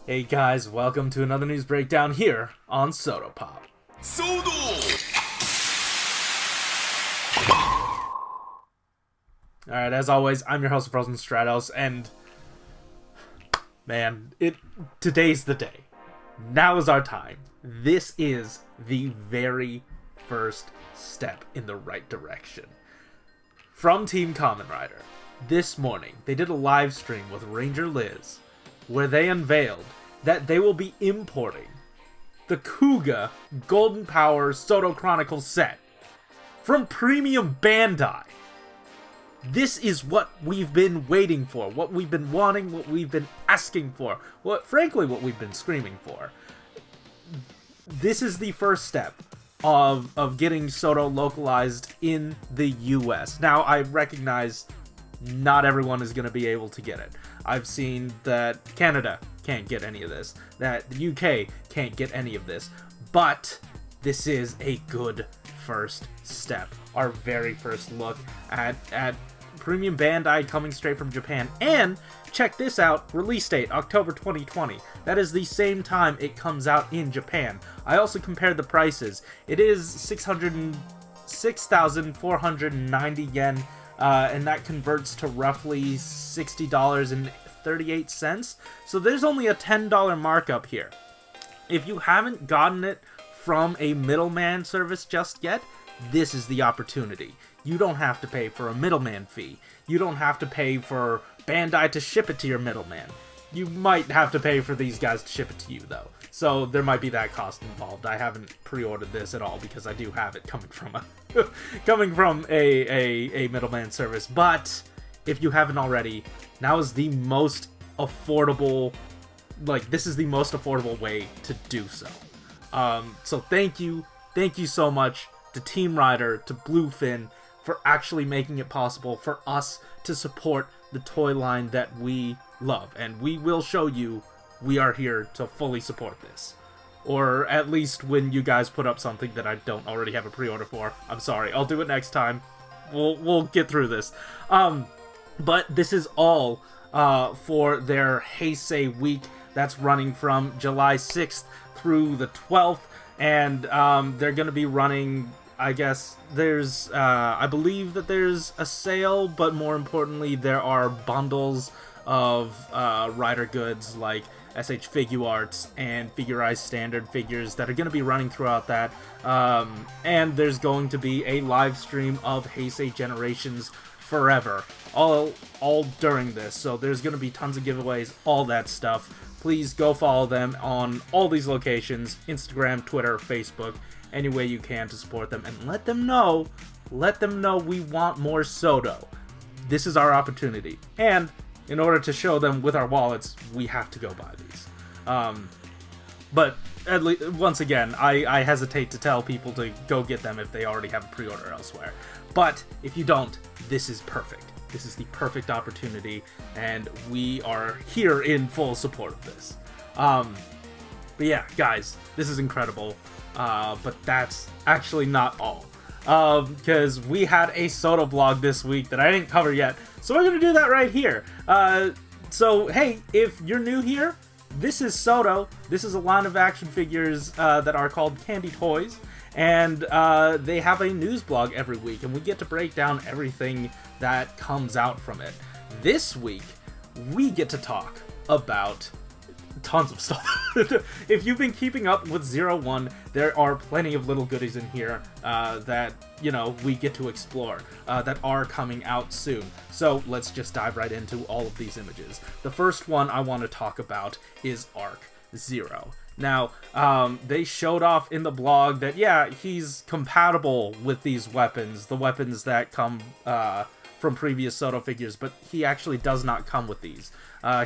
Hey guys, welcome to another news breakdown here on Soda Pop. Alright, as always, I'm your host, Frozen Stratos, and man, today's the day. Now is our time. This is the very first step in the right direction. From Team Kamen Rider, this morning, they did a live stream with Ranger Liz, where they unveiled that they will be importing the Kuga Golden Power Soto Chronicles set from Premium Bandai. This is what we've been waiting for, what we've been wanting, what we've been asking for, frankly what we've been screaming for. This is the first step of getting Soto localized in the US. Now, I recognize not everyone is going to be able to get it. I've seen that Canada can't get any of this, that the UK can't get any of this, but this is a good first step. Our very first look at Premium Bandai coming straight from Japan. And check this out, release date October 2020. That is the same time it comes out in Japan. I also compared the prices. It is 6,490 yen, and that converts to roughly $60.38. So there's only a $10 markup here. If you haven't gotten it from a middleman service just yet, this is the opportunity. You don't have to pay for a middleman fee. You don't have to pay for Bandai to ship it to your middleman. You might have to pay for these guys to ship it to you, though. So there might be that cost involved. I haven't pre-ordered this at all because I do have it coming from a middleman service. But if you haven't already, now is the most affordable. This is the most affordable way to do so. So thank you so much to Team Rider, to Bluefin, for actually making it possible for us to support the toy line that we love. And we will show you we are here to fully support this. Or at least when you guys put up something that I don't already have a pre-order for. I'm sorry, I'll do it next time. We'll get through this. But this is all for their Heisei week that's running from July 6th through the 12th. And they're going to be running, I guess, I believe that there's a sale, but more importantly, there are bundles of Rider goods like SH Figuarts and Figurized Standard figures that are going to be running throughout that. And there's going to be a live stream of Heisei Generations Forever, all during this. So there's going to be tons of giveaways, all that stuff. Please go follow them on all these locations, Instagram, Twitter, Facebook, any way you can to support them, and let them know we want more Soto. This is our opportunity. And in order to show them with our wallets, we have to go buy these. But at least, once again, I hesitate to tell people to go get them if they already have a pre-order elsewhere. But if you don't, this is perfect. This is the perfect opportunity, and we are here in full support of this. But yeah, guys, this is incredible. But that's actually not all. Because we had a Soto blog this week that I didn't cover yet, so we're going to do that right here. So, hey, if you're new here, this is Soto. This is a line of action figures that are called Candy Toys. And they have a news blog every week, and we get to break down everything that comes out from it. This week, we get to talk about tons of stuff. If you've been keeping up with 01, there are plenty of little goodies in here that, we get to explore that are coming out soon. So let's just dive right into all of these images. The first one I want to talk about is Arc Zero. Now, they showed off in the blog that, yeah, he's compatible with these weapons, the weapons that come from previous Soto figures, but he actually does not come with these.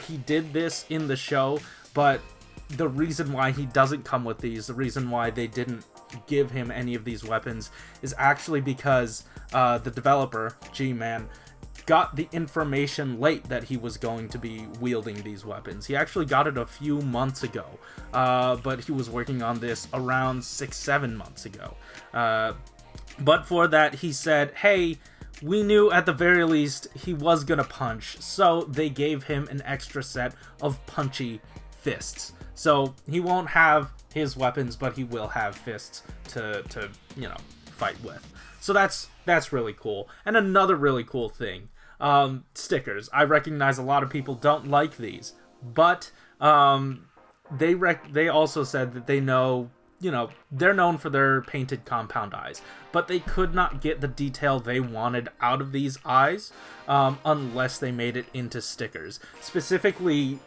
He did this in the show, but the reason why he doesn't come with these, the reason why they didn't give him any of these weapons, is actually because the developer, G-Man, got the information late that he was going to be wielding these weapons. He actually got it a few months ago, but he was working on this around 6-7 months ago. But for that, he said, hey, we knew at the very least he was gonna punch, so they gave him an extra set of punchy fists. So he won't have his weapons, but he will have fists to fight with. So that's really cool. And another really cool thing, stickers. I recognize a lot of people don't like these, but they also said that they know, they're known for their painted compound eyes, but they could not get the detail they wanted out of these eyes unless they made it into stickers. Specifically,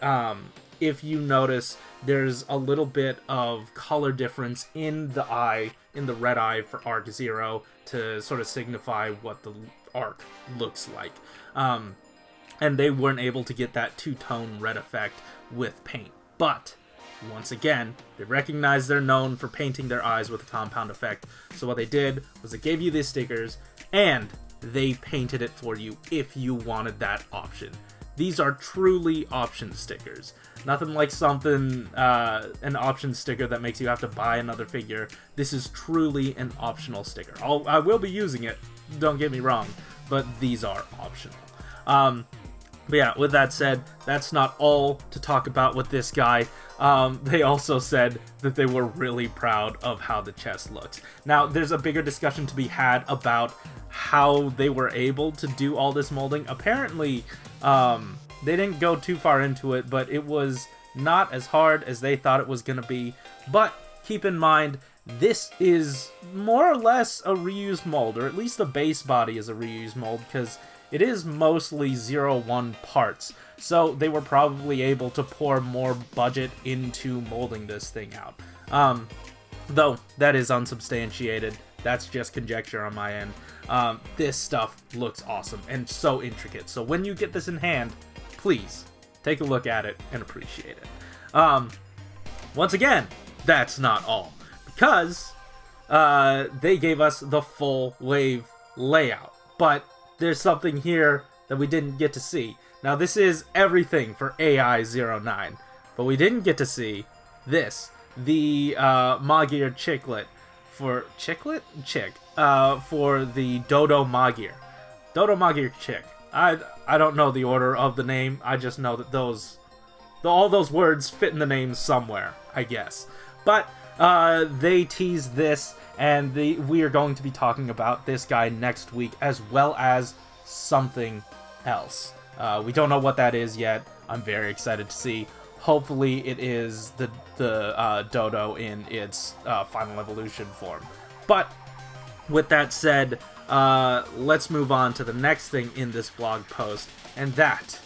if you notice, there's a little bit of color difference in the eye, in the red eye for Arc Zero, to sort of signify what the arc looks like. And they weren't able to get that two-tone red effect with paint. But once again, they recognize they're known for painting their eyes with a compound effect. So what they did was they gave you these stickers, and they painted it for you if you wanted that option. These are truly option stickers. Nothing like an option sticker that makes you have to buy another figure. This is truly an optional sticker. I will be using it, don't get me wrong, but these are optional. But yeah, with that said, that's not all to talk about with this guy. They also said that they were really proud of how the chest looks. Now, there's a bigger discussion to be had about how they were able to do all this molding. Apparently, they didn't go too far into it, but it was not as hard as they thought it was going to be. But keep in mind, this is more or less a reused mold, or at least the base body is a reused mold, because it is mostly 0-1 parts, so they were probably able to pour more budget into molding this thing out. Though, that is unsubstantiated. That's just conjecture on my end. This stuff looks awesome and so intricate, so when you get this in hand, please take a look at it and appreciate it. Once again, that's not all, because they gave us the full wave layout, but there's something here that we didn't get to see. Now, this is everything for AI09, but we didn't get to see this, the Magir Chicklet for the Dodo Magir. Dodo Magir Chick. I don't know the order of the name. I just know that all those words fit in the name somewhere, I guess. But they teased this, and we are going to be talking about this guy next week, as well as something else. We don't know what that is yet. I'm very excited to see. Hopefully it is the Dodo in its final evolution form. But with that said, let's move on to the next thing in this blog post, and that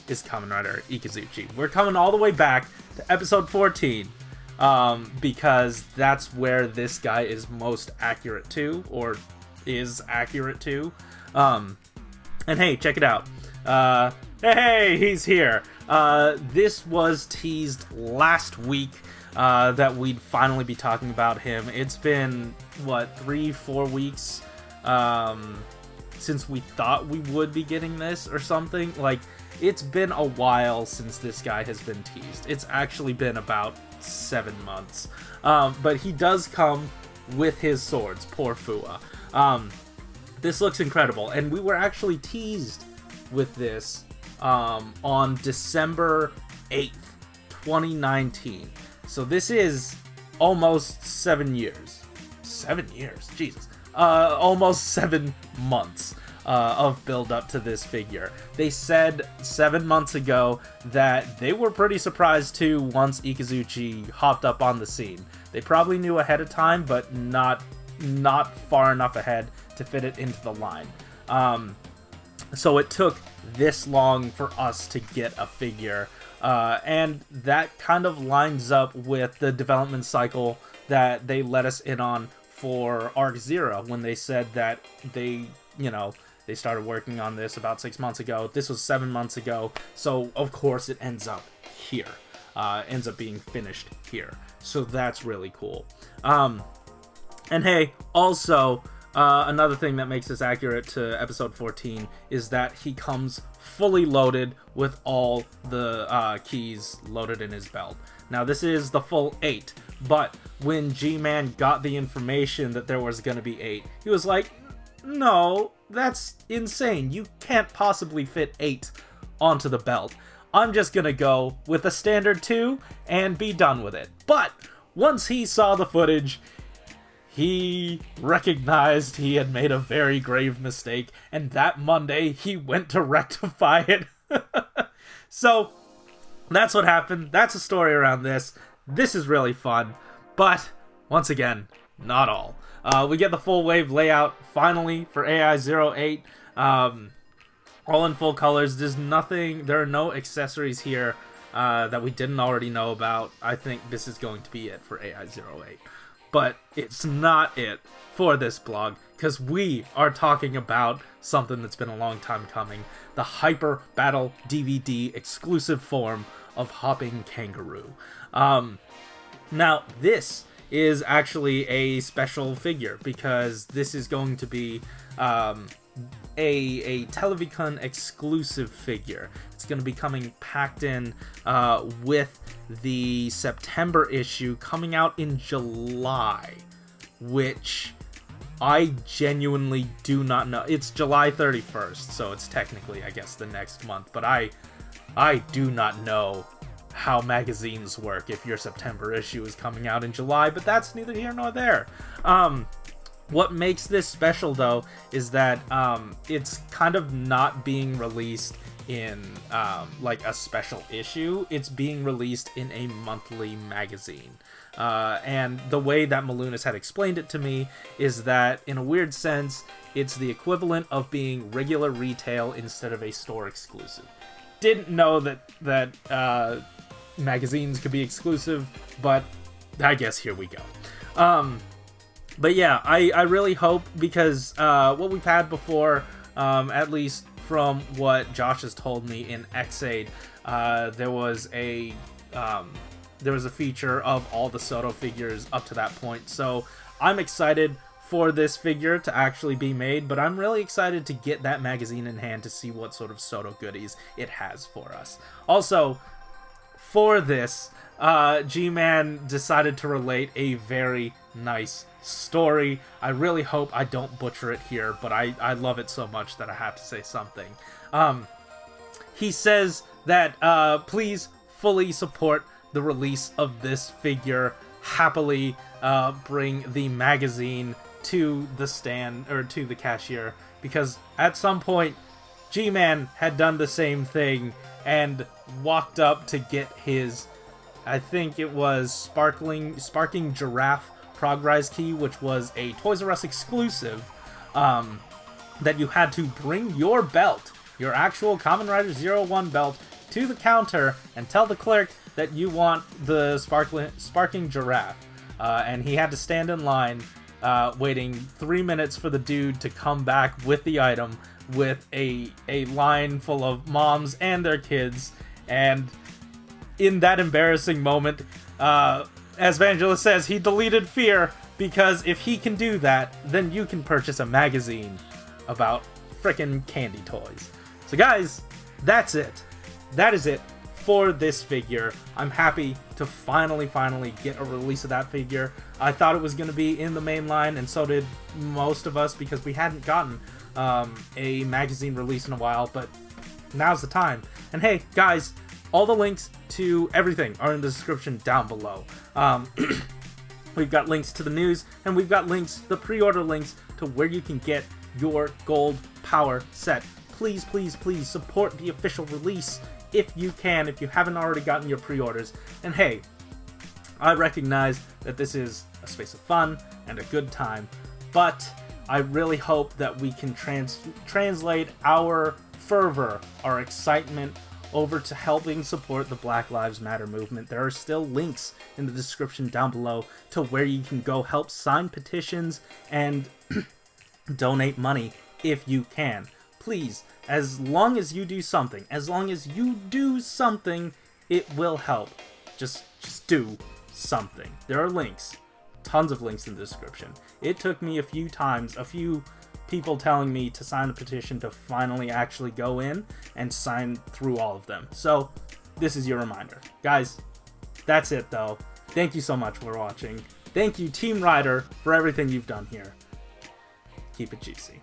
is Kamen Rider Ikazuchi. We're coming all the way back to episode 14, because that's where this guy is most accurate to, or is accurate to. And hey, check it out. Hey, he's here. This was teased last week, that we'd finally be talking about him. It's been, 3-4 weeks, since we thought we would be getting this or something. Like, it's been a while since this guy has been teased. It's actually been about 7 months. But he does come with his swords, poor Fua. This looks incredible, and we were actually teased with this on December 8th, 2019. So this is almost 7 years. 7 years? Jesus. Almost 7 months of build up to this figure. They said 7 months ago that they were pretty surprised too once Ikazuchi hopped up on the scene. They probably knew ahead of time, but not far enough ahead to fit it into the line. So it took this long for us to get a figure, and that kind of lines up with the development cycle that they let us in on for Arc Zero, when they said that they started working on this about 6 months ago. This was 7 months ago, so of course it ends up here, ends up being finished here. So that's really cool. And hey, also, another thing that makes this accurate to episode 14 is that he comes fully loaded with all the keys loaded in his belt. Now, this is the full 8, but when G-Man got the information that there was going to be 8, he was like, no, that's insane. You can't possibly fit 8 onto the belt. I'm just gonna go with a standard 2 and be done with it. But once he saw the footage, he recognized he had made a very grave mistake, and that Monday he went to rectify it. So that's what happened. That's the story around this. This is really fun, but once again, not all. We get the full wave layout finally for AI-08. All in full colors. There are no accessories here that we didn't already know about. I think this is going to be it for AI-08. But it's not it for this blog, because we are talking about something that's been a long time coming. The Hyper Battle DVD exclusive form of Hopping Kangaroo. Now, this is actually a special figure, because this is going to be a Televicon exclusive figure. It's going to be coming packed in with the September issue coming out in July, which I genuinely do not know. It's July 31st, so it's technically, I guess, the next month, but I do not know how magazines work if your September issue is coming out in July, but that's neither here nor there. What makes this special, though, is that it's kind of not being released in like a special issue. It's being released in a monthly magazine. And the way that Malunis had explained it to me is that, in a weird sense, it's the equivalent of being regular retail instead of a store exclusive. Didn't know that magazines could be exclusive, but I guess here we go. But yeah, I really hope, because what we've had before, at least from what Josh has told me in Xaid, there was a feature of all the Soto figures up to that point. So I'm excited for this figure to actually be made, but I'm really excited to get that magazine in hand to see what sort of Soto goodies it has for us. Also, for this, G-Man decided to relate a very nice story. I really hope I don't butcher it here, but I love it so much that I have to say something. He says that please fully support the release of this figure, happily bring the magazine to the stand, or to the cashier, because at some point G-Man had done the same thing and walked up to get his, I think it was Sparking Giraffe Progrise Key, which was a Toys R Us exclusive, that you had to bring your belt, your actual Kamen Rider 01 belt, to the counter and tell the clerk that you want the Sparking Giraffe. And he had to stand in line, waiting 3 minutes for the dude to come back with the item, with a line full of moms and their kids. And in that embarrassing moment, as Vangelis says, he deleted fear, because if he can do that, then you can purchase a magazine about frickin' candy toys. So guys, that's it. That is it for this figure. I'm happy to finally get a release of that figure. I thought it was going to be in the main line, and so did most of us, because we hadn't gotten a magazine release in a while, but now's the time. And hey, guys, all the links to everything are in the description down below. We've got links to the news, and we've got links, the pre-order links, to where you can get your gold power set. Please, please, please support the official release if you can, if you haven't already gotten your pre-orders. And hey, I recognize that this is a space of fun and a good time, but I really hope that we can translate our fervor, our excitement, over to helping support the Black Lives Matter movement. There are still links in the description down below to where you can go help sign petitions and donate money if you can. Please, as long as you do something, it will help. Just do something. There are links, tons of links in the description. It took me a few people telling me to sign a petition to finally actually go in and sign through all of them. So this is your reminder. Guys, that's it though. Thank you so much for watching. Thank you, Team Rider, for everything you've done here. Keep it juicy.